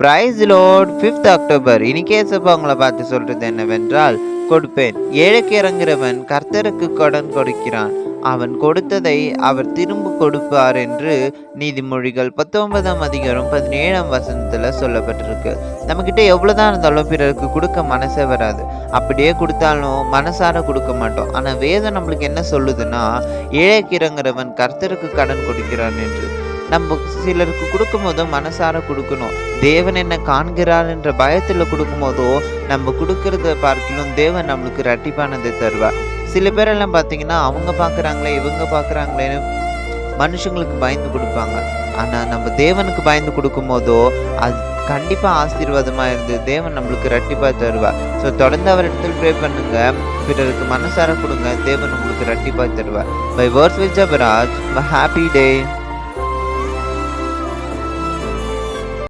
Price Lord 5th October. இன்னைக்கு ஏசப்பா உங்களை பார்த்து சொல்றது என்னவென்றால், கொடுப்பேன். ஏழைக்கு இறங்குறவன் கர்த்தருக்கு கடன் கொடுக்கிறான். அவன் கொடுத்ததை அவர் திரும்ப கொடுப்பார் என்று நீதிமொழிகள் 19ஆம் அதிகாரம் 17ஆம் வசனத்துல சொல்லப்பட்டிருக்கு. நம்மகிட்ட எவ்வளவுதான் இருந்தாலும் பிறருக்கு கொடுக்க மனசே வராது. அப்படியே கொடுத்தாலும் மனசார கொடுக்க மாட்டோம். ஆனா வேதம் நம்மளுக்கு என்ன சொல்லுதுன்னா, ஏழைக்கு இறங்குறவன் கர்த்தருக்கு கடன் கொடுக்கிறான் என்று. நம்ம சிலருக்கு கொடுக்கும்போது மனசார கொடுக்கணும். தேவன் என்ன காண்கிறார் என்ற பயத்துல கொடுக்கும்போதோ, நம்ம கொடுக்கறத பார்க்கிலும் தேவன் நம்மளுக்கு இரட்டிப்பானதை தருவார். சில பேரெல்லாம் பார்த்தீங்கன்னா, அவங்க பார்க்குறாங்களே, இவங்க பார்க்குறாங்களேன்னு மனுஷங்களுக்கு பயந்து கொடுப்பாங்க. ஆனா நம்ம தேவனுக்கு பயந்து கொடுக்கும்போதோ, அது கண்டிப்பா ஆசீர்வாதமா இருந்து தேவன் நம்மளுக்கு இரட்டிப்பா தருவார். ஸோ தொடர்ந்து அவரிடத்தில் ப்ரே பண்ணுங்க. பிறருக்கு மனசார கொடுங்க. தேவன் உங்களுக்கு இரட்டிப்பா தருவார். By words with Jebaraj. Happy day.